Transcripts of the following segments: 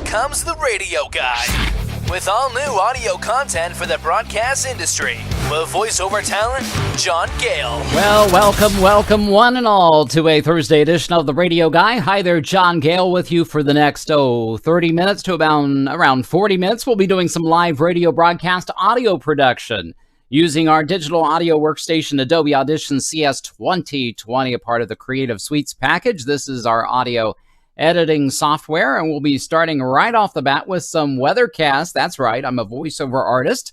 comes the radio guy. With all new audio content for the broadcast industry. With voiceover talent, John Gale. Well, welcome one and all to a Thursday edition of the Radio Guy. Hi there, John Gale with you for the next, 30 minutes to around 40 minutes. We'll be doing some live radio broadcast audio production using our digital audio workstation, Adobe Audition CS 2020, a part of the Creative Suites package. This is our audio editing software, and we'll be starting right off the bat with some weathercast. That's right, I'm a voiceover artist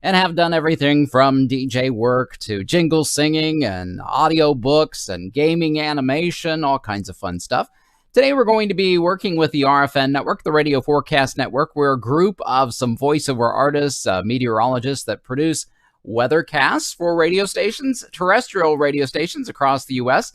and have done everything from DJ work to jingle singing and audio books and gaming animation, all kinds of fun stuff. Today we're going to be working with the RFN Network, the Radio Forecast Network. We're a group of some voiceover artists, meteorologists that produce weathercasts for radio stations, terrestrial radio stations across the U.S.,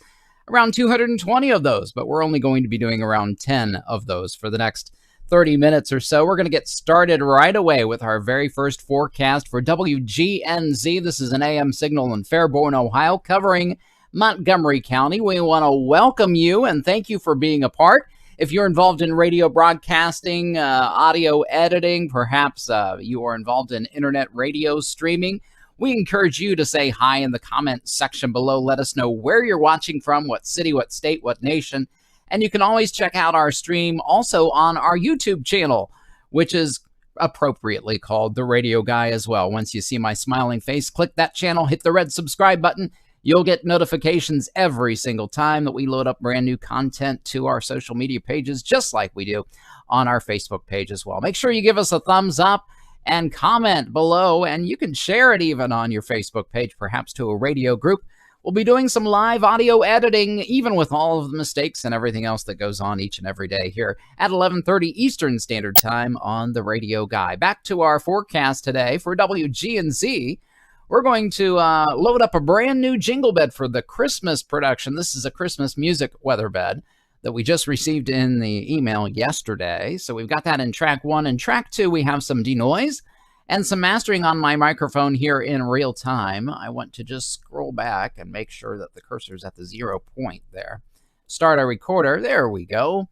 around 220 of those, but we're only going to be doing around 10 of those for the next 30 minutes or so. We're going to get started right away with our very first forecast for WGNZ. This is an AM signal in Fairborn, Ohio, covering Montgomery County. We want to welcome you and thank you for being a part. If you're involved in radio broadcasting, audio editing, perhaps you are involved in internet radio streaming, we encourage you to say hi in the comment section below. Let us know where you're watching from, what city, what state, what nation. And you can always check out our stream also on our YouTube channel, which is appropriately called The Radio Guy as well. Once you see my smiling face, click that channel, hit the red subscribe button. You'll get notifications every single time that we load up brand new content to our social media pages, just like we do on our Facebook page as well. Make sure you give us a thumbs up and comment below, and you can share it even on your Facebook page, perhaps to a radio group. We'll be doing some live audio editing, even with all of the mistakes and everything else that goes on each and every day here at 11:30 Eastern Standard Time on the Radio Guy. Back to our forecast today for WGNZ. We're going to load up a brand new jingle bed for the Christmas production. This is a Christmas music weather bed that we just received in the email yesterday. So we've got that in track 1. And track 2, we have some denoise and some mastering on my microphone here in real time. I want to just scroll back and make sure that the cursor's at the 0 point there. Start our recorder. There we go.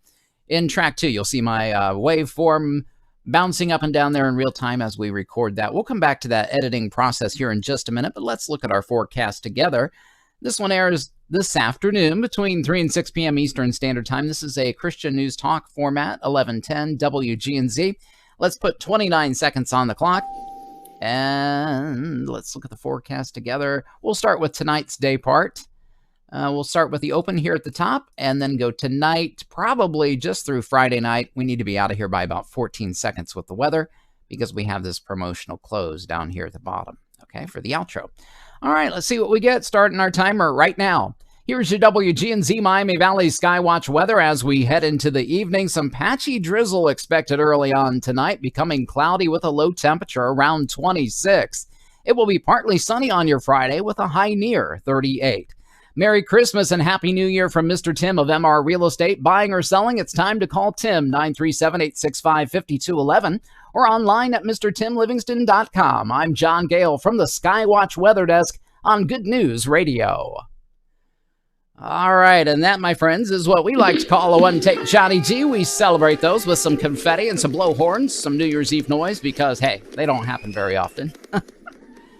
In track 2, you'll see my waveform bouncing up and down there in real time as we record that. We'll come back to that editing process here in just a minute, but let's look at our forecast together. This one airs this afternoon between 3 and 6 p.m. Eastern Standard Time. This is a Christian News Talk format, 1110 WGNZ. Let's put 29 seconds on the clock, and let's look at the forecast together. We'll start with tonight's day part. We'll start with the open here at the top, and then go tonight, probably just through Friday night. We need to be out of here by about 14 seconds with the weather, because we have this promotional close down here at the bottom, okay, for the outro. All right, let's see what we get. Starting our timer right now. Here's your WGNZ Miami Valley Skywatch weather as we head into the evening. Some patchy drizzle expected early on tonight, becoming cloudy with a low temperature around 26. It will be partly sunny on your Friday with a high near 38. Merry Christmas and Happy New Year from Mr. Tim of MR Real Estate. Buying or selling? It's time to call Tim, 937-865-5211, or online at MrTimLivingston.com. I'm John Gale from the Skywatch Weather Desk on Good News Radio. All right, and that, my friends, is what we like to call a one-take Johnny G. We celebrate those with some confetti and some blowhorns, some New Year's Eve noise, because, hey, they don't happen very often.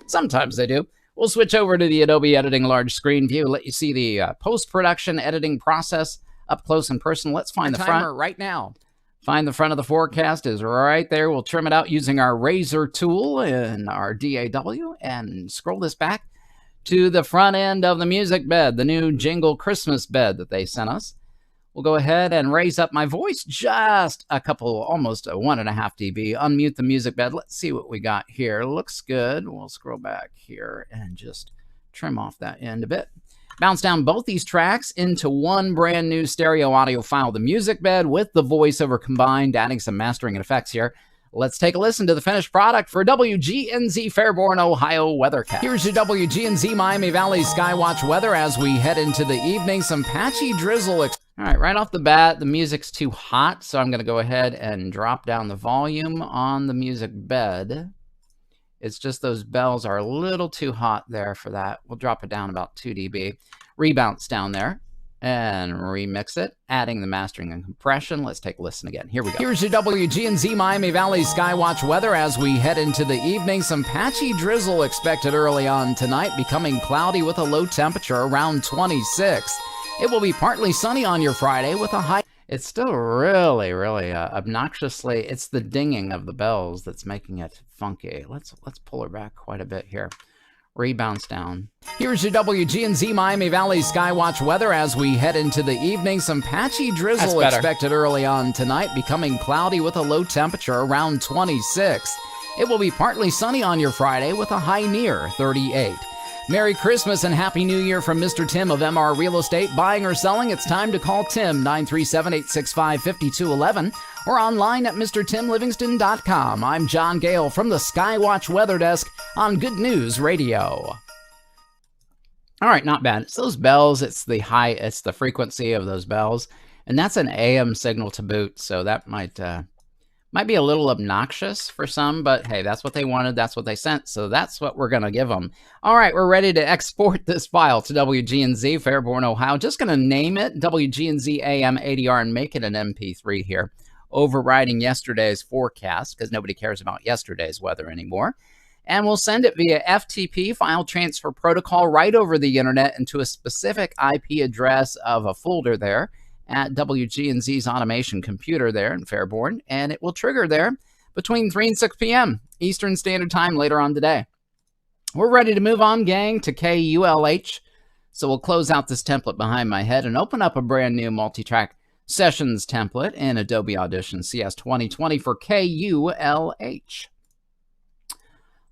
Sometimes they do. We'll switch over to the Adobe Editing large screen view, let you see the post-production editing process up close and personal. Let's find the front right now. Find the front of the forecast is right there. We'll trim it out using our razor tool in our DAW and scroll this back to the front end of the music bed, the new jingle Christmas bed that they sent us. We'll go ahead and raise up my voice just a couple, almost 1.5 dB. Unmute the music bed. Let's see what we got here. Looks good. We'll scroll back here and just trim off that end a bit. Bounce down both these tracks into one brand new stereo audio file, the music bed with the voiceover combined, adding some mastering and effects here. Let's take a listen to the finished product for WGNZ Fairborn, Ohio weathercast. Here's your WGNZ Miami Valley Skywatch weather as we head into the evening. Some patchy drizzle. All right, right off the bat, the music's too hot, so I'm going to go ahead and drop down the volume on the music bed. It's just those bells are a little too hot there for that. We'll drop it down about 2 dB. Rebounce down there. and remix it, adding the mastering and compression. Let's take a listen again. Here we go. Here's your WGNZ Miami Valley Skywatch weather as we head into the evening. Some patchy drizzle expected early on tonight, becoming cloudy with a low temperature around 26. It will be partly sunny on your Friday with a high. It's still really, really obnoxiously, it's the dinging of the bells that's making it funky. Let's pull her back quite a bit here. Rebounds down. Here's your WGNZ Miami Valley Skywatch weather as we head into the evening. Some patchy drizzle expected early on tonight, becoming cloudy with a low temperature around 26. It will be partly sunny on your Friday with a high near 38. Merry Christmas and Happy New Year from Mr. Tim of MR Real Estate. Buying or selling, it's time to call Tim, 937-865-5211, or online at MrTimLivingston.com. I'm John Gale from the Skywatch Weather Desk on Good News Radio. All right, not bad. It's those bells. It's the frequency of those bells, and that's an AM signal to boot, so that might be a little obnoxious for some, but hey, that's what they wanted. That's what they sent. So that's what we're going to give them. All right, we're ready to export this file to WGNZ, Fairborn, Ohio. Just going to name it WGNZ AM ADR and make it an MP3 here, overriding yesterday's forecast because nobody cares about yesterday's weather anymore. And we'll send it via FTP, file transfer protocol, right over the internet into a specific IP address of a folder there at WGNZ's automation computer there in Fairborn, and it will trigger there between 3 and 6 p.m. Eastern Standard Time later on today. We're ready to move on, gang, to KULH. So we'll close out this template behind my head and open up a brand new multi-track sessions template in Adobe Audition CS 2020 for KULH.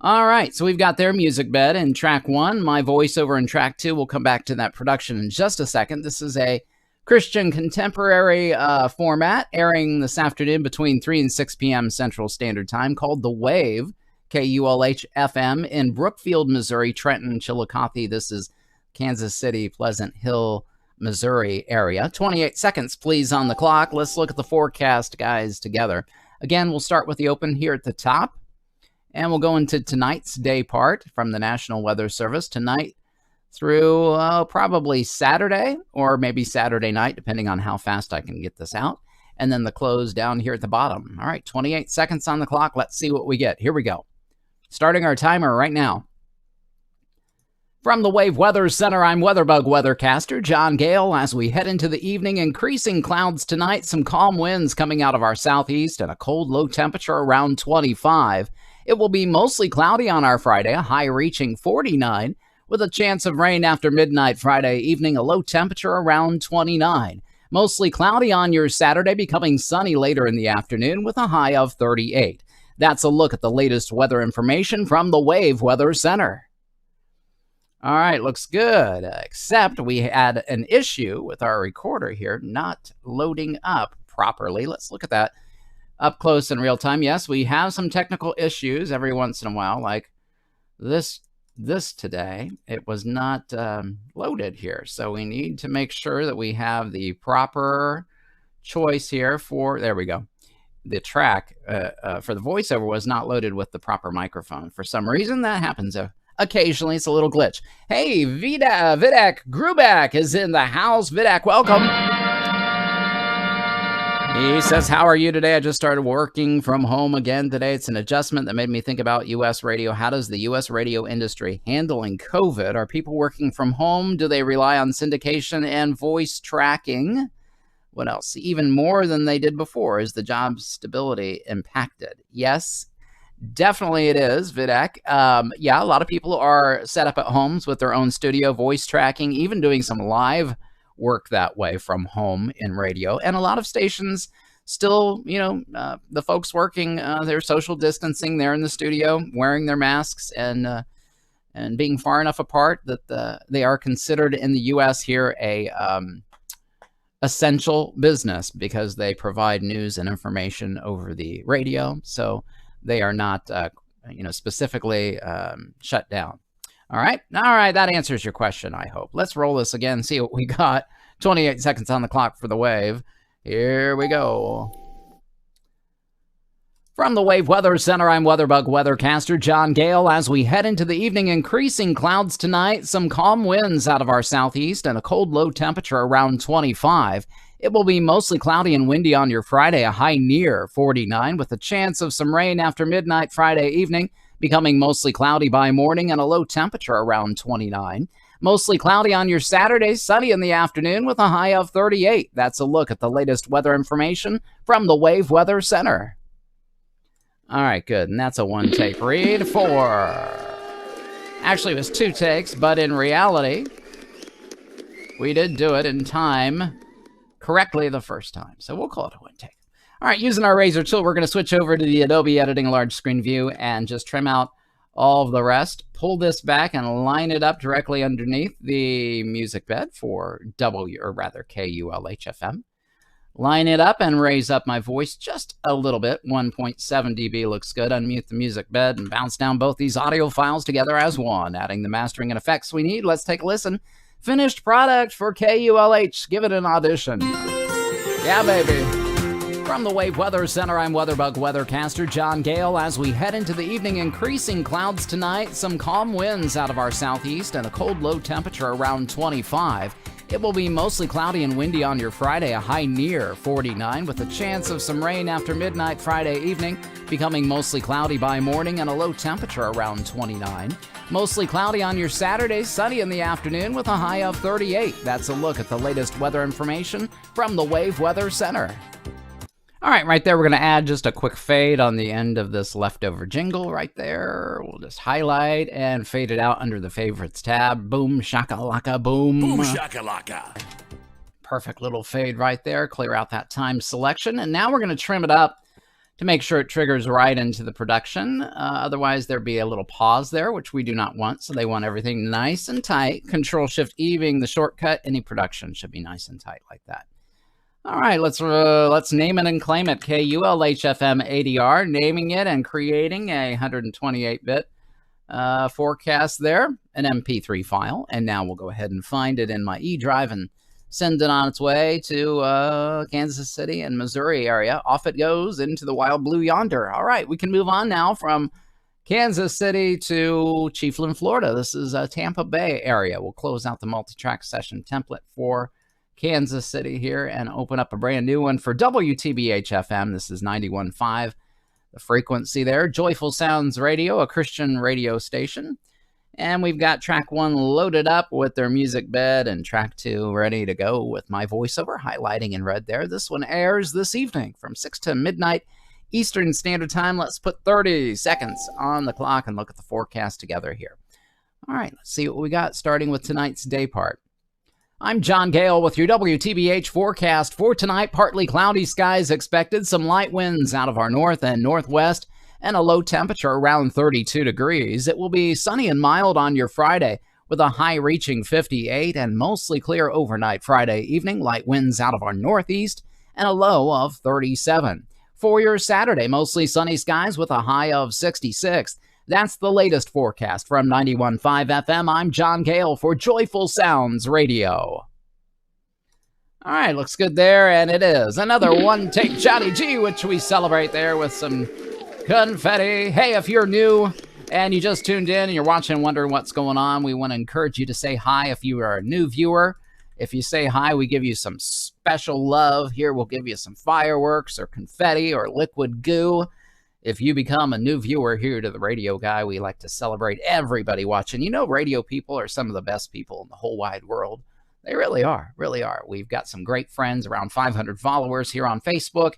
All right, so we've got their music bed in track 1, my voiceover in track 2. We'll come back to that production in just a second. This is a Christian contemporary format airing this afternoon between 3 and 6 p.m. Central Standard Time, called The Wave, KULH FM in Brookfield, Missouri, Trenton, Chillicothe. This is Kansas City, Pleasant Hill, Missouri area. 28 seconds, please, on the clock. Let's look at the forecast, guys, together. Again, we'll start with the open here at the top, and we'll go into tonight's day part from the National Weather Service. Tonight through probably Saturday or maybe Saturday night, depending on how fast I can get this out. And then the close down here at the bottom. All right, 28 seconds on the clock. Let's see what we get. Here we go. Starting our timer right now. From the Wave Weather Center, I'm WeatherBug weathercaster John Gale. As we head into the evening, increasing clouds tonight, some calm winds coming out of our southeast, and a cold low temperature around 25. It will be mostly cloudy on our Friday, a high reaching 49. With a chance of rain after midnight Friday evening, a low temperature around 29. Mostly cloudy on your Saturday, becoming sunny later in the afternoon with a high of 38. That's a look at the latest weather information from the Wave Weather Center. All right, looks good, except we had an issue with our recorder here not loading up properly. Let's look at that up close in real time. Yes, we have some technical issues every once in a while, like this today. It was not loaded here, so we need to make sure that we have the proper choice here for, there we go, the track for the voiceover was not loaded with the proper microphone. For some reason that happens occasionally. It's a little glitch. Hey, Vidak Gruback is in the house. Vidak, welcome. He says, how are you today? I just started working from home again today. It's an adjustment that made me think about U.S. radio. How does the U.S. radio industry handling COVID? Are people working from home? Do they rely on syndication and voice tracking? What else? Even more than they did before. Is the job stability impacted? Yes, definitely it is, Vidak. Yeah, a lot of people are set up at homes with their own studio, voice tracking, even doing some live work that way from home in radio. And a lot of stations still, the folks working, they're social distancing there in the studio, wearing their masks and being far enough apart that they are considered in the U.S. here a essential business because they provide news and information over the radio. So they are not, specifically shut down. All right, that answers your question, I hope. Let's roll this again, see what we got. 28 seconds on the clock for the Wave. Here we go. From the Wave Weather Center, I'm WeatherBug weathercaster John Gale. As we head into the evening, increasing clouds tonight, some calm winds out of our southeast, and a cold low temperature around 25. It will be mostly cloudy and windy on your Friday, a high near 49, with a chance of some rain after midnight Friday evening, becoming mostly cloudy by morning, and a low temperature around 29. Mostly cloudy on your Saturday, sunny in the afternoon with a high of 38. That's a look at the latest weather information from the Wave Weather Center. All right, good. And that's a one-take read for... Actually, it was two takes, but in reality, we did do it in time correctly the first time. So we'll call it a one take. All right, using our razor tool, we're going to switch over to the Adobe Editing Large Screen View and just trim out all of the rest. Pull this back and line it up directly underneath the music bed for KULHFM. Line it up and raise up my voice just a little bit. 1.7 dB looks good. Unmute the music bed and bounce down both these audio files together as one, adding the mastering and effects we need. Let's take a listen. Finished product for KULH. Give it an audition. Yeah, baby. From the Wave Weather Center, I'm WeatherBug weathercaster John Gale. As we head into the evening, increasing clouds tonight, some calm winds out of our southeast, and a cold low temperature around 25. It will be mostly cloudy and windy on your Friday, a high near 49, with a chance of some rain after midnight Friday evening, becoming mostly cloudy by morning, and a low temperature around 29. Mostly cloudy on your Saturday, sunny in the afternoon with a high of 38. That's a look at the latest weather information from the Wave Weather Center. All right, right there, we're going to add just a quick fade on the end of this leftover jingle right there. We'll just highlight and fade it out under the favorites tab. Boom, shakalaka, boom. Boom, shakalaka. Perfect little fade right there. Clear out that time selection. And now we're going to trim it up to make sure it triggers right into the production. Otherwise, there'd be a little pause there, which we do not want. So they want everything nice and tight. Control-Shift-E being the shortcut. Any production should be nice and tight like that. All right, let's name it and claim it. KULHFM ADR, naming it and creating a 128-bit forecast there, an MP3 file. And now we'll go ahead and find it in my E drive and send it on its way to Kansas City and Missouri area. Off it goes into the wild blue yonder. All right, we can move on now from Kansas City to Chiefland, Florida. This is a Tampa Bay area. We'll close out the multi-track session template for Kansas City here and open up a brand new one for WTBH-FM. This is 91.5, the frequency there. Joyful Sounds Radio, a Christian radio station. And we've got track 1 loaded up with their music bed and track 2 ready to go with my voiceover highlighting in red there. This one airs this evening from 6 to midnight Eastern Standard Time. Let's put 30 seconds on the clock and look at the forecast together here. All right, let's see what we got starting with tonight's day part. I'm John Gale with your WTBH forecast for tonight. Partly cloudy skies expected, some light winds out of our north and northwest, and a low temperature around 32 degrees. It will be sunny and mild on your Friday with a high reaching 58 and mostly clear overnight Friday evening. Light winds out of our northeast and a low of 37. For your Saturday, mostly sunny skies with a high of 66. That's the latest forecast from 91.5 FM. I'm John Gale for Joyful Sounds Radio. All right, looks good there, and it is another one-take Johnny G, which we celebrate there with some confetti. Hey, if you're new and you just tuned in and you're watching and wondering what's going on, we want to encourage you to say hi if you are a new viewer. If you say hi, we give you some special love. Here, we'll give you some fireworks or confetti or liquid goo. If you become a new viewer here to the Radio Guy, we like to celebrate everybody watching. You know, radio people are some of the best people in the whole wide world. They really are, really are. We've got some great friends, around 500 followers here on Facebook,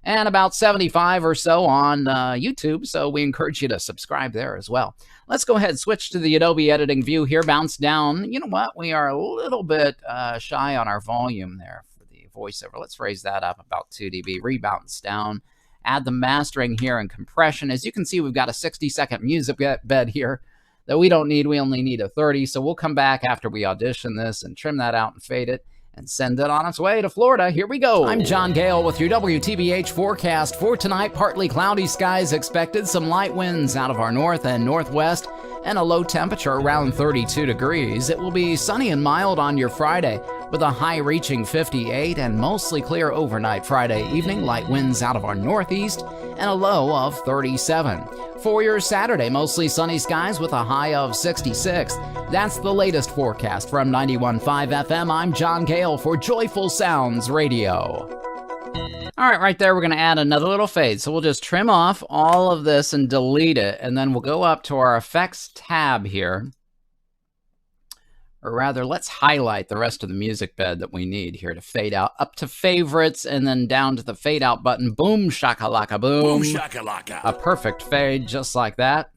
and about 75 or so on YouTube, so we encourage you to subscribe there as well. Let's go ahead and switch to the Adobe Editing View here, bounce down. You know what? We are a little bit shy on our volume there for the voiceover. Let's raise that up about 2 dB, rebounce down. Add the mastering here and compression. As you can see, we've got a 60-second music bed here that we don't need. We only need a 30, so we'll come back after we audition this and trim that out and fade it and send it on its way to Florida. Here we go. I'm John Gale with your WTBH forecast for tonight. Partly cloudy skies expected, some light winds out of our north and northwest, and a low temperature around 32 degrees. It will be sunny and mild on your Friday with a high reaching 58 and mostly clear overnight Friday evening, light winds out of our northeast, and a low of 37. For your Saturday, mostly sunny skies with a high of 66. That's the latest forecast from 91.5 FM. I'm John Gale for Joyful Sounds Radio. All right, right there, we're going to add another little fade. So we'll just trim off all of this and delete it, and then we'll go up to our effects tab here. Or rather, let's highlight the rest of the music bed that we need here to fade out. Up to favorites and then down to the fade out button. Boom, shakalaka, boom. Boom shakalaka. A perfect fade just like that.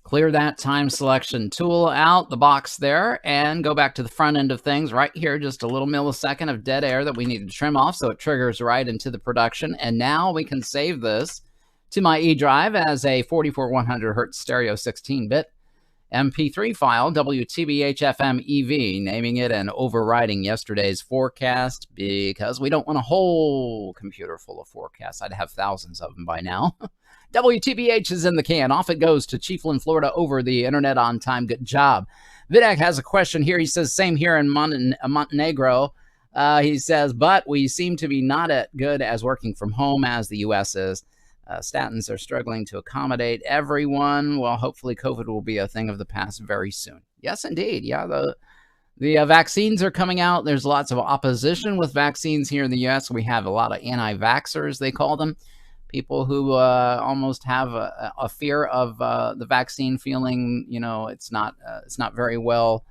Clear that time selection tool out the box there and go back to the front end of things. Right here, just a little millisecond of dead air that we need to trim off so it triggers right into the production. And now we can save this to my E drive as a 44100 Hz stereo 16-bit. MP3 file, WTBH-FM EV, naming it and overriding yesterday's forecast because we don't want a whole computer full of forecasts. I'd have thousands of them by now. WTBH is in the can. Off it goes to Chiefland, Florida over the internet on time. Good job. Vidak has a question here. He says, same here in Montenegro. He says, but we seem to be not as good as working from home as the U.S. is. Statins are struggling to accommodate everyone. Well, hopefully COVID will be a thing of the past very soon. Yes, indeed. Yeah, the vaccines are coming out. There's lots of opposition with vaccines here in the U.S. We have a lot of anti-vaxxers, they call them. People who almost have a fear of the vaccine, feeling, you know, it's not very well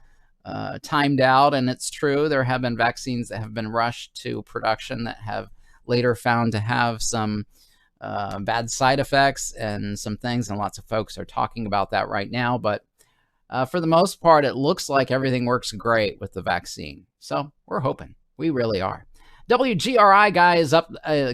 timed out. And it's true. There have been vaccines that have been rushed to production that have later found to have some bad side effects and some things, and lots of folks are talking about that right now. But for the most part, it looks like everything works great with the vaccine. So we're hoping. We really are. WGRI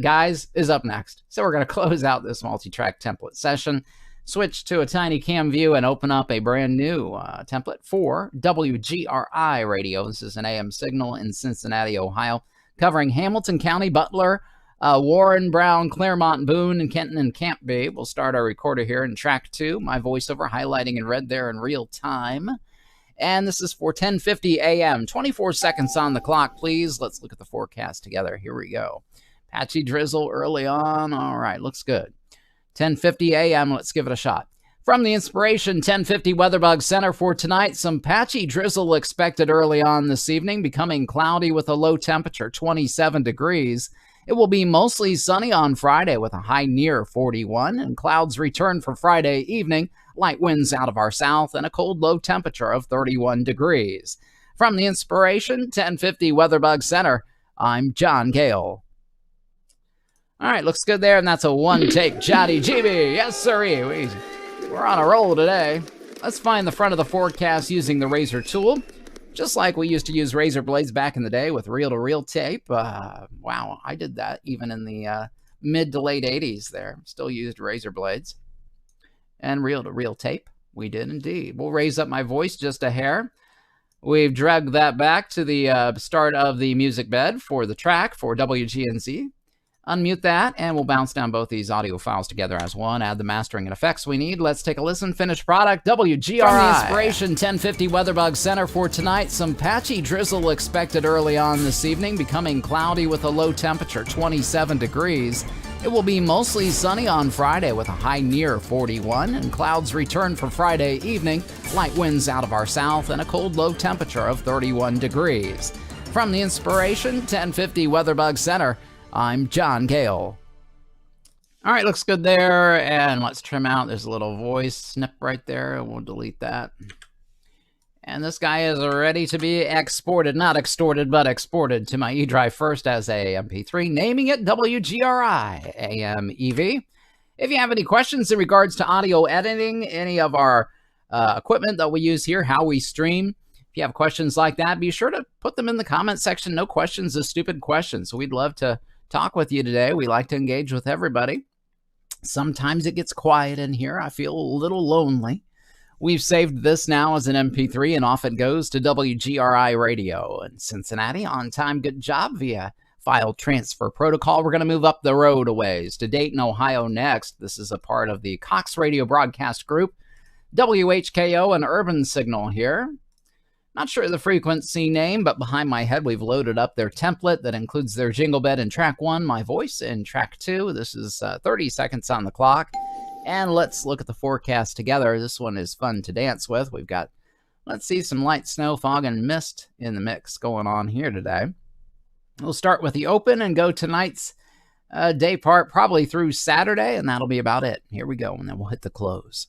guys is up next. So we're going to close out this multi-track template session, switch to a tiny cam view, and open up a brand new template for WGRI radio. This is an AM signal in Cincinnati, Ohio, covering Hamilton County, Butler, Warren, Brown, Claremont, Boone, and Kenton and Campbell. We'll start our recorder here in track 2. My voiceover highlighting in red there in real time. And this is for 10:50 a.m. 24 seconds on the clock, please. Let's look at the forecast together. Here we go. Patchy drizzle early on. All right, looks good. 10:50 a.m. Let's give it a shot. From the Inspiration 1050 Weatherbug Center for tonight, some patchy drizzle expected early on this evening, becoming cloudy with a low temperature, 27 degrees. It will be mostly sunny on Friday with a high near 41, and clouds return for Friday evening, light winds out of our south, and a cold low temperature of 31 degrees. From the Inspiration 1050 Weatherbug Center, I'm John Gale. All right, looks good there, and that's a one-take Jotty GB. Yes, sirree. We're on a roll today. Let's find the front of the forecast using the razor tool. Just like we used to use razor blades back in the day with reel-to-reel tape. Wow, I did that even in the mid to late 80s there. Still used razor blades. And reel-to-reel tape. We did indeed. We'll raise up my voice just a hair. We've dragged that back to the start of the music bed for the track for WGNZ. Unmute that, and we'll bounce down both these audio files together as one, add the mastering and effects we need. Let's take a listen. Finished product, WGRI. From the Inspiration 1050 Weatherbug Center for tonight, some patchy drizzle expected early on this evening, becoming cloudy with a low temperature, 27 degrees. It will be mostly sunny on Friday with a high near 41, and clouds return for Friday evening, light winds out of our south, and a cold low temperature of 31 degrees. From the Inspiration 1050 Weatherbug Center, I'm John Gale. All right, looks good there, and let's trim out. There's a little voice snip right there, and we'll delete that. And this guy is ready to be exported, not extorted, but exported to my E drive first as a MP3, naming it WGRI AM EV. If you have any questions in regards to audio editing, any of our equipment that we use here, how we stream, if you have questions like that, be sure to put them in the comment section. No questions is stupid questions, so we'd love to talk with you today. We like to engage with everybody. Sometimes it gets quiet in here. I feel a little lonely. We've saved this now as an MP3, and off it goes to WGRI Radio in Cincinnati. On time, good job via file transfer protocol. We're going to move up the road a ways to Dayton, Ohio next. This is a part of the Cox Radio Broadcast Group. WHKO, an urban signal here. Not sure the frequency name, but behind my head, we've loaded up their template that includes their jingle bed in track 1, my voice in track 2. This is 30 seconds on the clock. And let's look at the forecast together. This one is fun to dance with. We've got, let's see, some light snow, fog, and mist in the mix going on here today. We'll start with the open and go tonight's day part, probably through Saturday, and that'll be about it. Here we go, and then we'll hit the close.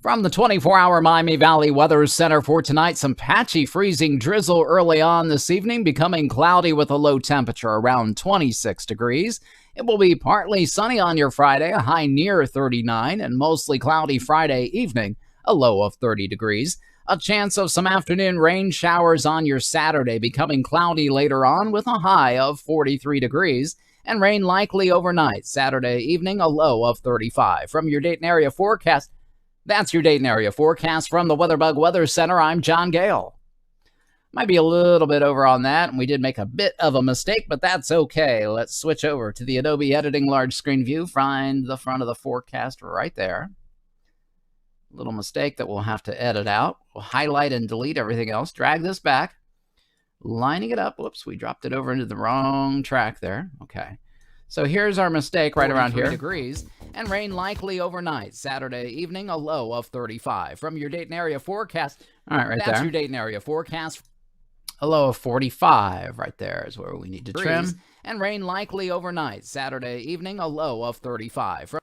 From the 24-hour Miami Valley Weather Center for tonight, some patchy freezing drizzle early on this evening, becoming cloudy with a low temperature around 26 degrees. It will be partly sunny on your Friday, a high near 39, and mostly cloudy Friday evening, a low of 30 degrees. A chance of some afternoon rain showers on your Saturday, becoming cloudy later on with a high of 43 degrees. And rain likely overnight, Saturday evening, a low of 35. From your Dayton area forecast, that's your Dayton area forecast from the WeatherBug Weather Center. I'm John Gale. Might be a little bit over on that, and we did make a bit of a mistake, but that's okay. Let's switch over to the Adobe Editing large screen view. Find the front of the forecast right there. Little mistake that we'll have to edit out. We'll highlight and delete everything else. Drag this back. Lining it up. Whoops, we dropped it over into the wrong track there. Okay. So here's our mistake right around here. Degrees and rain likely overnight. Saturday evening, a low of 35. From your Dayton area forecast. All right, right there. That's your Dayton area forecast. A low of 45 right there is where we need to trim. And rain likely overnight. Saturday evening, a low of 35.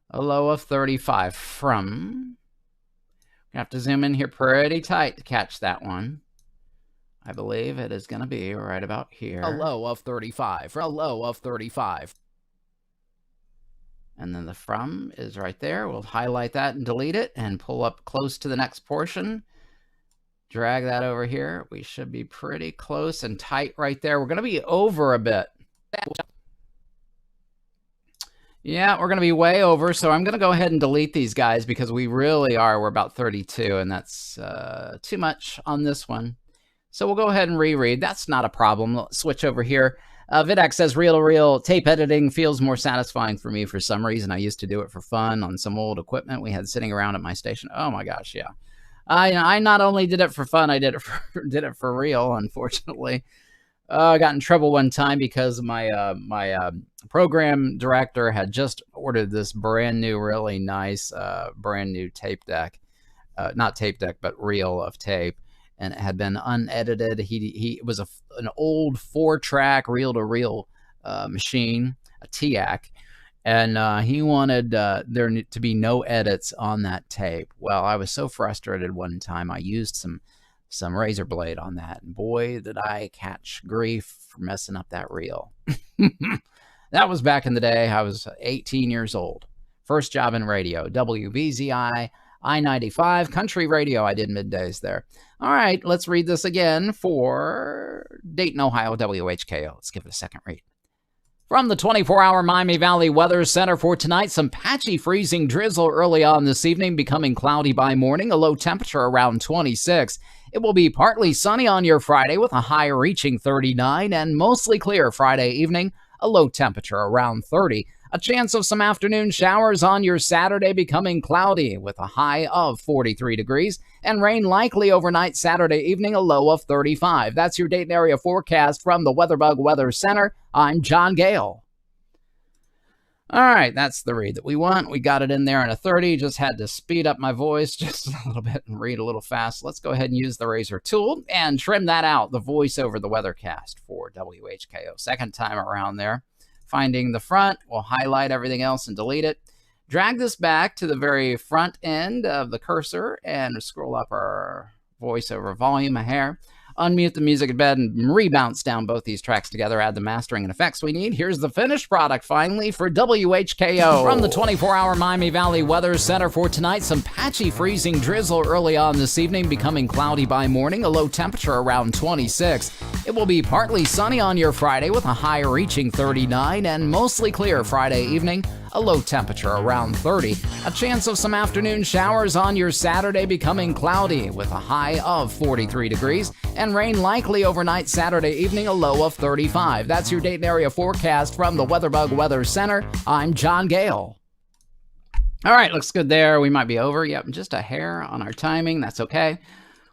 A low of 35 from... I have to zoom in here pretty tight to catch that one. I believe it is going to be right about here. A low of 35. A low of 35. And then the from is right there. We'll highlight that and delete it and pull up close to the next portion. Drag that over here. We should be pretty close and tight right there. We're going to be over a bit. Yeah, we're going to be way over, so I'm going to go ahead and delete these guys because we really are. We're about 32, and that's too much on this one. So we'll go ahead and reread. That's not a problem. Let's switch over here. Vidac says reel-to-reel tape editing feels more satisfying for me for some reason. I used to do it for fun on some old equipment we had sitting around at my station. Oh my gosh, yeah. I not only did it for fun, I did it for real, unfortunately. I got in trouble one time because my program director had just ordered this brand new, really nice, brand new tape deck. Not tape deck, but reel of tape. And it had been unedited. It was an old 4-track reel-to-reel machine, a TIAC, and he wanted there to be no edits on that tape. Well, I was so frustrated one time. I used some razor blade on that, and boy, did I catch grief for messing up that reel. That was back in the day. I was 18 years old. First job in radio, WBZI. I-95 country radio. I did middays there. All right, let's read this again for Dayton, Ohio, WHKO. Let's give it a second read. From the 24-hour Miami Valley Weather Center for tonight, some patchy freezing drizzle early on this evening, becoming cloudy by morning, a low temperature around 26. It will be partly sunny on your Friday with a high reaching 39 and mostly clear Friday evening, a low temperature around 30. A chance of some afternoon showers on your Saturday, becoming cloudy with a high of 43 degrees and rain likely overnight Saturday evening, a low of 35. That's your Dayton area forecast from the WeatherBug Weather Center. I'm John Gale. All right, that's the read that we want. We got it in there in a 30. Just had to speed up my voice just a little bit and read a little fast. Let's go ahead and use the razor tool and trim that out, the voice over the weathercast for WHKO. Second time around there. Finding the front, we'll highlight everything else and delete it. Drag this back to the very front end of the cursor and scroll up our voiceover volume a hair. Unmute the music in bed and rebounce down both these tracks together. Add the mastering and effects we need. Here's the finished product finally for WHKO. From the 24-hour Miami Valley Weather Center for tonight, some patchy freezing drizzle early on this evening, becoming cloudy by morning, a low temperature around 26. It will be partly sunny on your Friday with a high reaching 39 and mostly clear Friday evening, a low temperature around 30. A chance of some afternoon showers on your Saturday, becoming cloudy with a high of 43 degrees and rain likely overnight Saturday evening, a low of 35. That's your Dayton area forecast from the WeatherBug Weather Center. I'm John Gale. All right, looks good there. We might be over. Yep, just a hair on our timing. That's okay.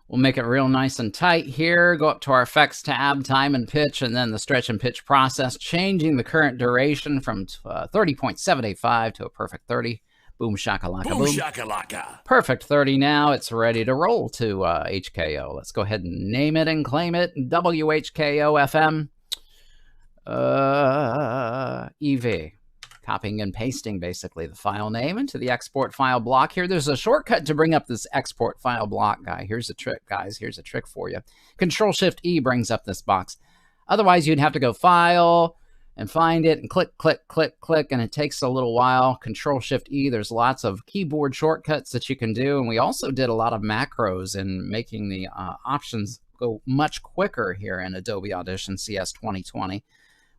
We'll make it real nice and tight here. Go up to our effects tab, time and pitch, and then the stretch and pitch process, changing the current duration from 30.785 to a perfect 30. Boom shakalaka boom. Boom shakalaka. Perfect 30 now. It's ready to roll to HKO. Let's go ahead and name it and claim it. WHKO FM EV. Copying and pasting, basically, the file name into the export file block here. There's a shortcut to bring up this export file block guy. Here's a trick, guys. Here's a trick for you. Control-Shift-E brings up this box. Otherwise, you'd have to go File and find it and click, click, click, click, and it takes a little while. Control-Shift-E, there's lots of keyboard shortcuts that you can do, and we also did a lot of macros in making the options go much quicker here in Adobe Audition CS 2020.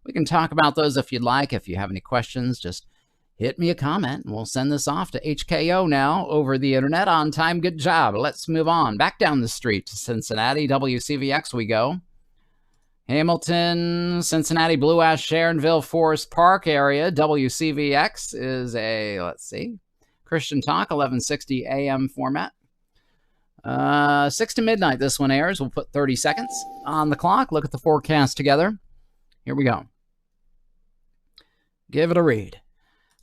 We can talk about those if you'd like. If you have any questions, just hit me a comment, and we'll send this off to HKO now over the internet on time. Good job. Let's move on. Back down the street to Cincinnati. WCVX we go. Hamilton, Cincinnati, Blue Ash, Sharonville, Forest Park area. WCVX is a, let's see, Christian Talk, 1160 AM format. 6 to midnight this one airs. We'll put 30 seconds on the clock. Look at the forecast together. Here we go. Give it a read.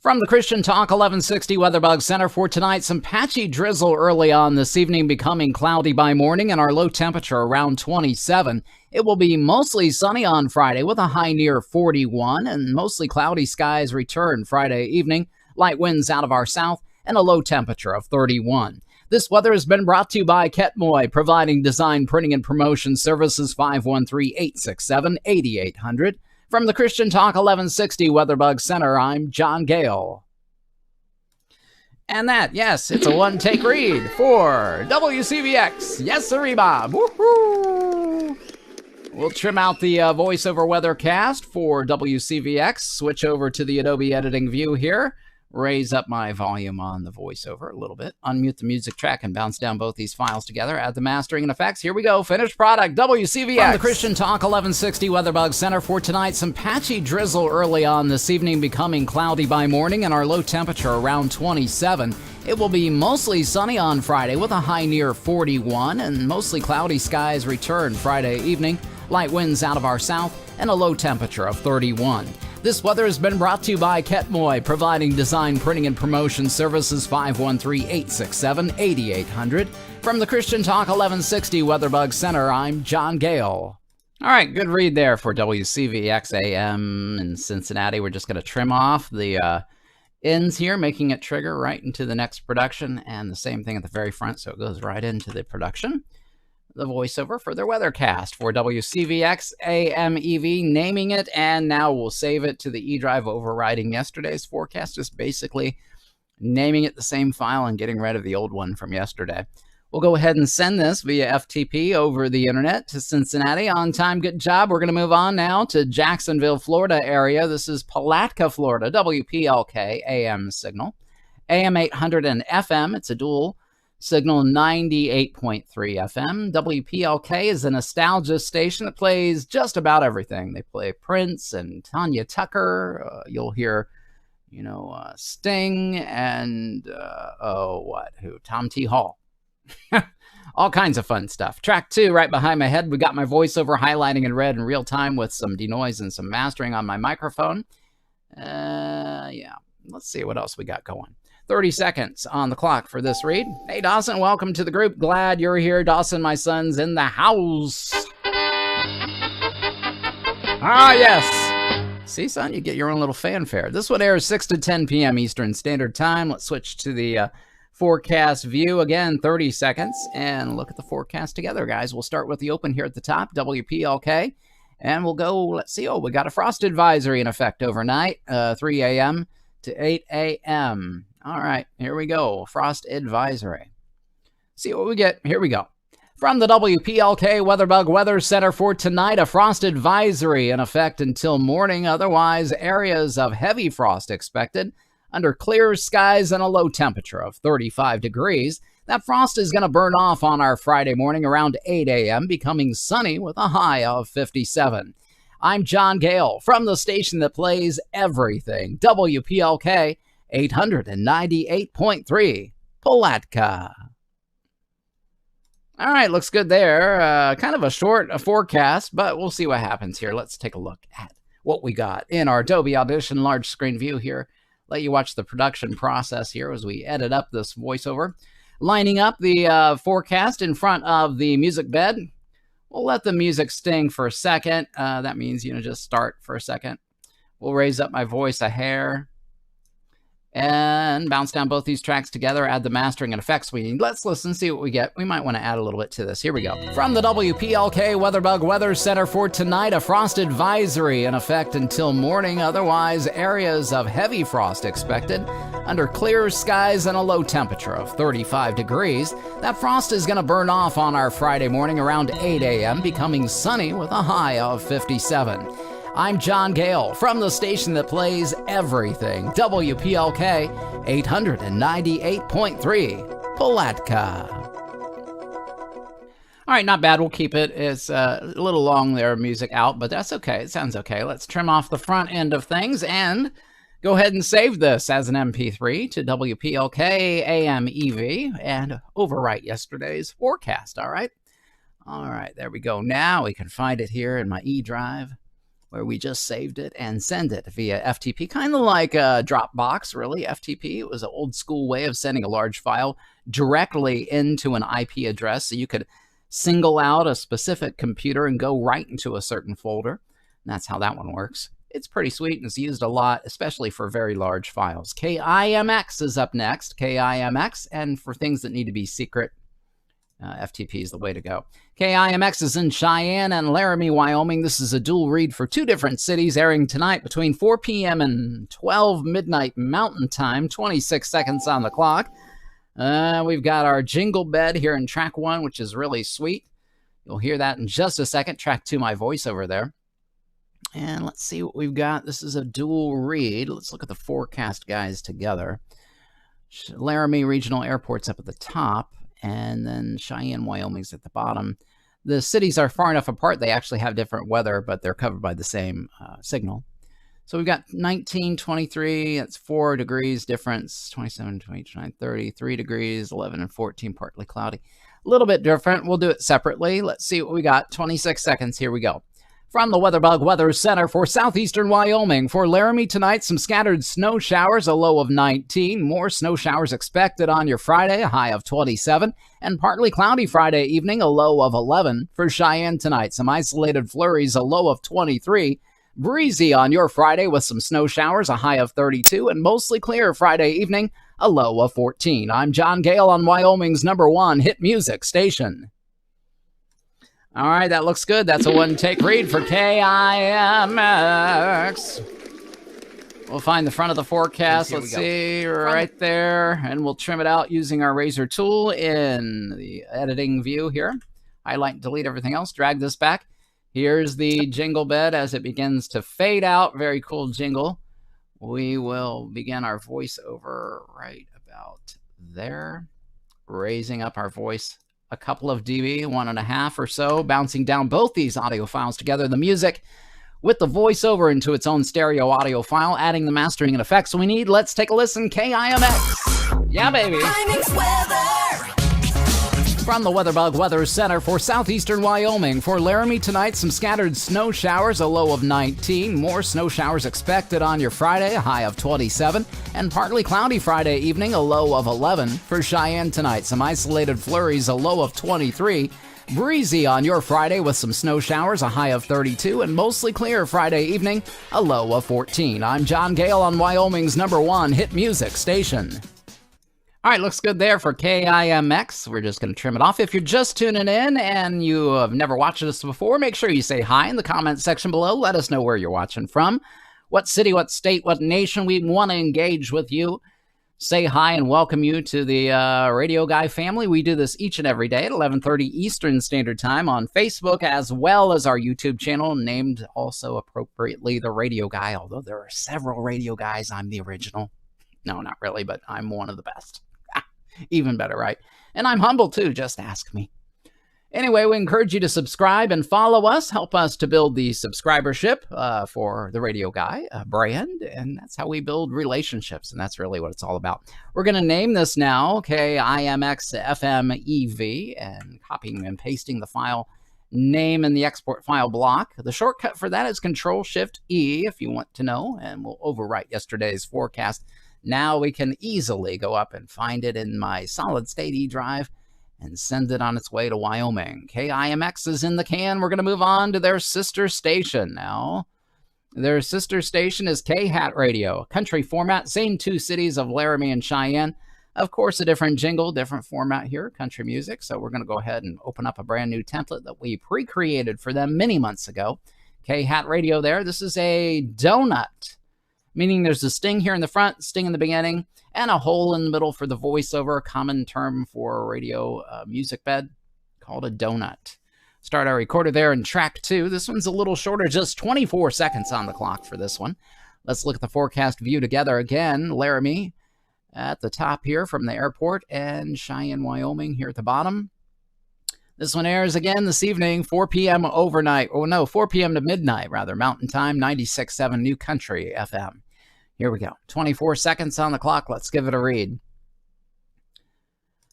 From the Christian Talk 1160 Weatherbug Center for tonight, some patchy drizzle early on this evening, becoming cloudy by morning, and our low temperature around 27. It will be mostly sunny on Friday with a high near 41, and mostly cloudy skies return Friday evening. Light winds out of our south and a low temperature of 31. This weather has been brought to you by Ketmoy, providing design, printing, and promotion services. 513-867-8800. From the Christian Talk 1160 Weatherbug Center, I'm John Gale. And that, yes, it's a one-take read for WCVX. Yes, sirree, Bob. Woohoo! We'll trim out the voiceover weathercast for WCVX. Switch over to the Adobe editing view here. Raise up my volume on the voiceover a little bit. Unmute the music track and bounce down both these files together. Add the mastering and effects. Here we go. Finished product. WCVX. From the Christian Talk 1160 Weatherbug Center for tonight, some patchy drizzle early on this evening, becoming cloudy by morning, and our low temperature around 27. It will be mostly sunny on Friday with a high near 41, and mostly cloudy skies return Friday evening. Light winds out of our south and a low temperature of 31. This weather has been brought to you by Ketmoy, providing design, printing, and promotion services. 513-867-8800. From the Christian Talk 1160 Weatherbug Center, I'm John Gale. All right, good read there for WCVX AM in Cincinnati. We're just going to trim off the ends here, making it trigger right into the next production, and the same thing at the very front, so it goes right into the production. The voiceover for their weathercast for WCVX AMEV, naming it, and now we'll save it to the E drive, overriding yesterday's forecast, just basically naming it the same file and getting rid of the old one from yesterday. We'll go ahead and send this via FTP over the internet to Cincinnati. On time, good job. We're going to move on now to Jacksonville, Florida area. This is Palatka, Florida, WPLK AM signal. AM 800 and FM, it's a dual signal, 98.3 FM. WPLK is a nostalgia station that plays just about everything. They play Prince and Tanya Tucker. You'll hear, Sting and, Tom T. Hall. All kinds of fun stuff. Track 2 right behind my head. We got my voiceover highlighting in red in real time with some denoise and some mastering on my microphone. Yeah. Let's see what else we got going. 30 seconds on the clock for this read. Hey, Dawson, welcome to the group. Glad you're here. Dawson, my son's in the house. Ah, yes. See, son, you get your own little fanfare. This one airs 6 to 10 p.m. Eastern Standard Time. Let's switch to the forecast view. Again, 30 seconds. And look at the forecast together, guys. We'll start with the open here at the top, WPLK. And we'll go, let's see. Oh, we got a frost advisory in effect overnight, 3 a.m. to 8 a.m. All right, here we go. Frost advisory. See what we get. Here we go. From the WPLK Weatherbug Weather Center for tonight, a frost advisory in effect until morning. Otherwise, areas of heavy frost expected under clear skies and a low temperature of 35 degrees. That frost is going to burn off on our Friday morning around 8 a.m., becoming sunny with a high of 57. I'm John Gale from the station that plays everything, WPLK 898.3, Palatka. All right, looks good there. Kind of a short forecast, but we'll see what happens here. Let's take a look at what we got in our Adobe Audition large screen view here. Let you watch the production process here as we edit up this voiceover. Lining up the forecast in front of the music bed. We'll let the music sting for a second. That means, just start for a second. We'll raise up my voice a hair and bounce down both these tracks together, add the mastering and effects we need. Let's listen, see what we get. We might want to add a little bit to this. Here we go. From the WPLK WeatherBug Weather Center for tonight, a frost advisory in effect until morning. Otherwise, areas of heavy frost expected under clear skies and a low temperature of 35 degrees. That frost is going to burn off on our Friday morning around 8 a.m., becoming sunny with a high of 57. I'm John Gale from the station that plays everything, WPLK 898.3, Palatka. All right, not bad. We'll keep it. It's a little long there, music out, but that's okay. It sounds okay. Let's trim off the front end of things and go ahead and save this as an MP3 to WPLK AM EV and overwrite yesterday's forecast, all right? All right, there we go. Now we can find it here in my E drive, where we just saved it and send it via FTP, kind of like a Dropbox, really. FTP, it was an old school way of sending a large file directly into an IP address, so you could single out a specific computer and go right into a certain folder. And that's how that one works. It's pretty sweet, and it's used a lot, especially for very large files. KIMX is up next, KIMX, and for things that need to be secret, FTP is the way to go. KIMX is in Cheyenne and Laramie, Wyoming. This is a dual read for two different cities, airing tonight between 4 p.m. and 12 midnight Mountain Time, 26 seconds on the clock. We've got our jingle bed here in track 1, which is really sweet. You'll hear that in just a second. Track 2, my voice over there. And let's see what we've got. This is a dual read. Let's look at the forecast guys together. Laramie Regional Airport's up at the top, and then Cheyenne, Wyoming's at the bottom. The cities are far enough apart, they actually have different weather, but they're covered by the same signal. So we've got 19, 23, that's 4 degrees difference, 27, 29, 30, 3 degrees, 11 and 14, partly cloudy. A little bit different. We'll do it separately. Let's see what we got. 26 seconds. Here we go. From the WeatherBug Weather Center for southeastern Wyoming, for Laramie tonight, some scattered snow showers, a low of 19. More snow showers expected on your Friday, a high of 27. And partly cloudy Friday evening, a low of 11. For Cheyenne tonight, some isolated flurries, a low of 23. Breezy on your Friday with some snow showers, a high of 32. And mostly clear Friday evening, a low of 14. I'm John Gale on Wyoming's #1 hit music station. All right, that looks good. That's a one-take read for KIMX. We'll find the front of the forecast. Let's see, right there. And we'll trim it out using our razor tool in the editing view here. Highlight and delete everything else. Drag this back. Here's the jingle bed as it begins to fade out. Very cool jingle. We will begin our voiceover right about there. Raising up our voice a couple of dB, 1.5 or so, bouncing down both these audio files together, the music with the voiceover into its own stereo audio file, adding the mastering and effects we need. Let's take a listen. KIMX. Yeah, baby. From the WeatherBug Weather Center for southeastern Wyoming, for Laramie tonight, some scattered snow showers, a low of 19. More snow showers expected on your Friday, a high of 27. And partly cloudy Friday evening, a low of 11. For Cheyenne tonight, some isolated flurries, a low of 23. Breezy on your Friday with some snow showers, a high of 32. And mostly clear Friday evening, a low of 14. I'm John Gale on Wyoming's #1 hit music station. All right, looks good there for KIMX. We're just going to trim it off. If you're just tuning in and you have never watched us before, make sure you say hi in the comment section below. Let us know where you're watching from, what city, what state, what nation. We want to engage with you. Say hi and welcome you to the Radio Guy family. We do this each and every day at 11:30 Eastern Standard Time on Facebook, as well as our YouTube channel, named also appropriately The Radio Guy, although there are several Radio Guys. I'm the original. No, not really, but I'm one of the best. Even better, right? And I'm humble too, just ask me. Anyway, we encourage you to subscribe and follow us. Help us to build the subscribership for the Radio Guy brand. And that's how we build relationships. And that's really what it's all about. We're going to name this now KIMXFMEV and copying and pasting the file name in the export file block. The shortcut for that is Control-Shift-E if you want to know. And we'll overwrite yesterday's forecast. Now we can easily go up and find it in my solid-state E drive and send it on its way to Wyoming. KIMX is in the can. We're going to move on to their sister station now. Their sister station is K-Hat Radio, country format, same two cities of Laramie and Cheyenne. Of course, a different jingle, different format here, country music. So we're going to go ahead and open up a brand new template that we pre-created for them many months ago. K-Hat Radio there. This is a donut, meaning there's a sting here in the front, sting in the beginning, and a hole in the middle for the voiceover, a common term for radio music bed called a donut. Start our recorder there in track 2. This one's a little shorter, just 24 seconds on the clock for this one. Let's look at the forecast view together again. Laramie at the top here from the airport, and Cheyenne, Wyoming here at the bottom. This one airs again this evening, 4 p.m. overnight. Oh, no, 4 p.m. to midnight, rather. Mountain Time, 96.7 New Country FM. Here we go. 24 seconds on the clock. Let's give it a read.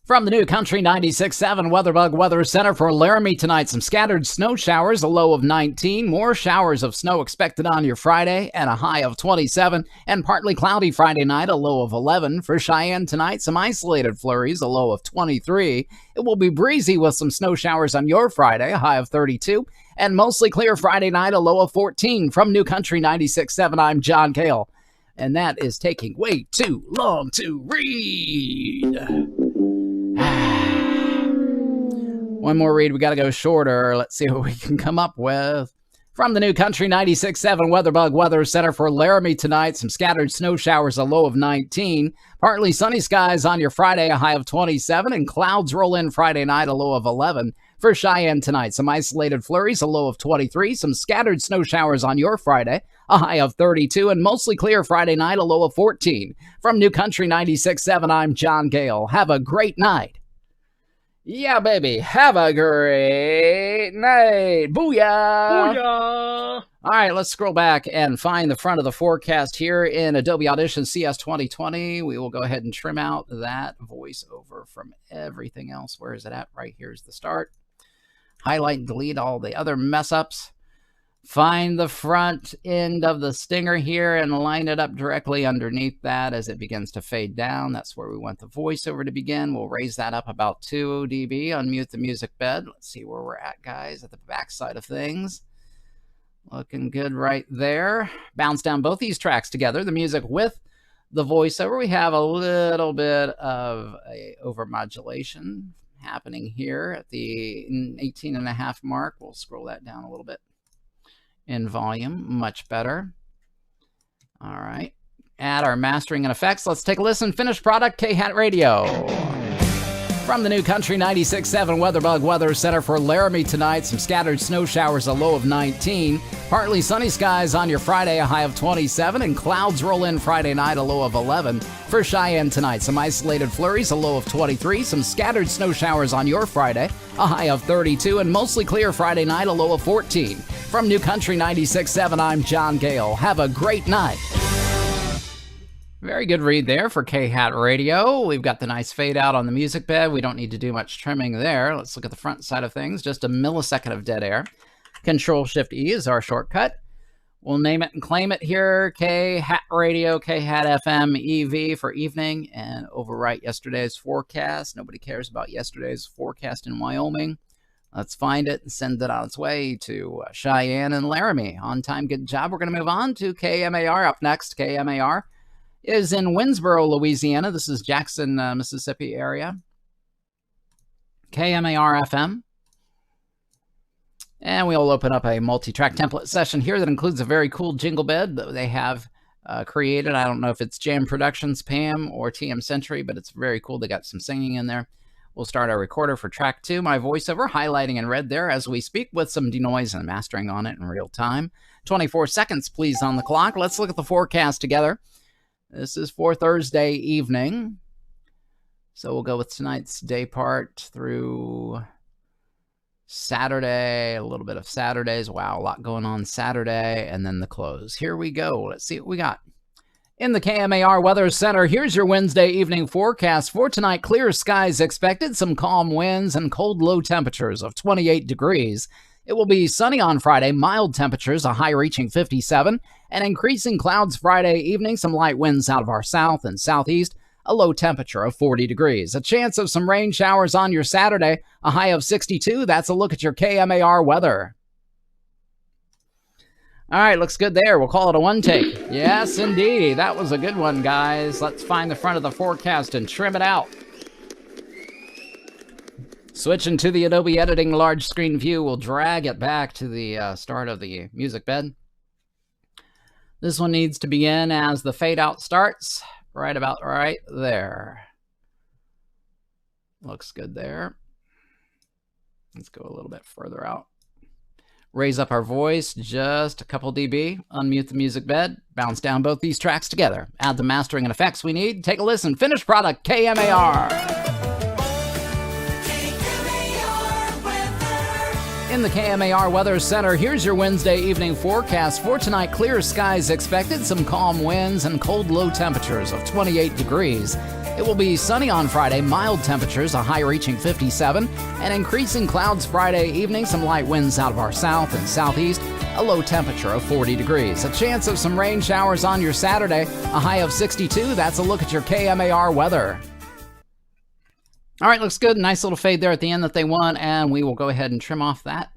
From the New Country 96.7 WeatherBug Weather Center for Laramie tonight, some scattered snow showers, a low of 19. More showers of snow expected on your Friday and a high of 27. And partly cloudy Friday night, a low of 11. For Cheyenne tonight, some isolated flurries, a low of 23. It will be breezy with some snow showers on your Friday, a high of 32. And mostly clear Friday night, a low of 14. From New Country 96.7, I'm John Gale. And that is taking way too long to read. One more read. We got to go shorter. Let's see what we can come up with. From the New Country 96.7 WeatherBug Weather Center for Laramie tonight, some scattered snow showers, a low of 19. Partly sunny skies on your Friday, a high of 27. And clouds roll in Friday night, a low of 11. For Cheyenne tonight, some isolated flurries, a low of 23. Some scattered snow showers on your Friday, a high of 32. And mostly clear Friday night, a low of 14. From New Country 96.7, I'm John Gale. Have a great night. Yeah, baby. Have a great night. Booyah! Booyah! All right, let's scroll back and find the front of the forecast here in Adobe Audition CS 2020. We will go ahead and trim out that voiceover from everything else. Where is it at? Right here's the start. Highlight and delete all the other mess-ups. Find the front end of the stinger here and line it up directly underneath that as it begins to fade down. That's where we want the voiceover to begin. We'll raise that up about 2 dB. Unmute the music bed. Let's see where we're at, guys, at the back side of things. Looking good right there. Bounce down both these tracks together, the music with the voiceover. We have a little bit of a overmodulation happening here at the 18.5 mark. We'll scroll that down a little bit. In volume, much better. All right. Add our mastering and effects. Let's take a listen. Finished product, K-Hat Radio. From the New Country 96.7 WeatherBug Weather Center for Laramie tonight, some scattered snow showers, a low of 19. Partly sunny skies on your Friday, a high of 27. And clouds roll in Friday night, a low of 11. For Cheyenne tonight, some isolated flurries, a low of 23. Some scattered snow showers on your Friday, a high of 32. And mostly clear Friday night, a low of 14. From New Country 96.7, I'm John Gale. Have a great night. Very good read there for K-Hat Radio. We've got the nice fade out on the music bed. We don't need to do much trimming there. Let's look at the front side of things. Just a millisecond of dead air. Control-Shift-E is our shortcut. We'll name it and claim it here. K-Hat Radio, K-Hat FM, EV for evening, and overwrite yesterday's forecast. Nobody cares about yesterday's forecast in Wyoming. Let's find it and send it on its way to Cheyenne and Laramie. On time, good job. We're going to move on to KMAR up next. KMAR is in Winsboro, Louisiana. This is Jackson, Mississippi area. KMAR FM. And we'll open up a multi-track template session here that includes a very cool jingle bed that they have created. I don't know if it's Jam Productions, Pam, or TM Century, but it's very cool. They got some singing in there. We'll start our recorder for track 2. My voiceover highlighting in red there as we speak with some denoise and mastering on it in real time. 24 seconds, please, on the clock. Let's look at the forecast together. This is for Thursday evening. So we'll go with tonight's day part through Saturday, a little bit of Saturdays. Wow, a lot going on Saturday, and then the close. Here we go. Let's see what we got. In the KMAR Weather Center, here's your Wednesday evening forecast. For tonight, clear skies expected, some calm winds, and cold low temperatures of 28 degrees. It will be sunny on Friday, mild temperatures, a high reaching 57, and increasing clouds Friday evening, some light winds out of our south and southeast, a low temperature of 40 degrees. A chance of some rain showers on your Saturday, a high of 62. That's a look at your KMAR weather. All right, looks good there. We'll call it a one take. Yes, indeed. That was a good one, guys. Let's find the front of the forecast and trim it out. Switching to the Adobe Editing large screen view, we'll drag it back to the start of the music bed. This one needs to begin as the fade out starts, right about right there. Looks good there. Let's go a little bit further out. Raise up our voice just a couple dB, unmute the music bed, bounce down both these tracks together, add the mastering and effects we need, take a listen, finished product, KMAR. In the KMAR Weather Center, here's your Wednesday evening forecast. For tonight, clear skies expected, some calm winds, and cold low temperatures of 28 degrees. It will be sunny on Friday, mild temperatures, a high reaching 57, and increasing clouds Friday evening, some light winds out of our south and southeast, a low temperature of 40 degrees. A chance of some rain showers on your Saturday, a high of 62. That's a look at your KMAR weather. All right, looks good. Nice little fade there at the end that they want, and we will go ahead and trim off that.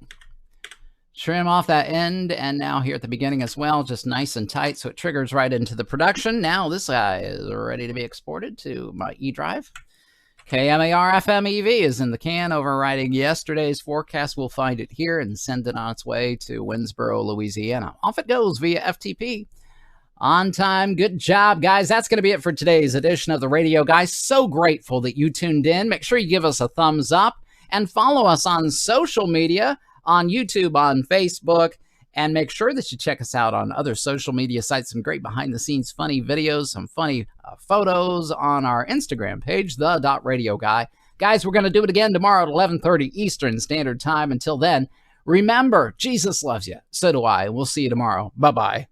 Trim off that end, and now here at the beginning as well, just nice and tight so it triggers right into the production. Now this guy is ready to be exported to my E drive. KMAR FM EV is in the can, overriding yesterday's forecast. We'll find it here and send it on its way to Winsboro, Louisiana. Off it goes via FTP. On time. Good job, guys. That's going to be it for today's edition of the Radio Guy. So grateful that you tuned in. Make sure you give us a thumbs up and follow us on social media, on YouTube, on Facebook, and make sure that you check us out on other social media sites. Some great behind-the-scenes funny videos, some funny photos on our Instagram page, the.radio guy. Guys, we're going to do it again tomorrow at 11:30 Eastern Standard Time. Until then, remember, Jesus loves you. So do I. We'll see you tomorrow. Bye-bye.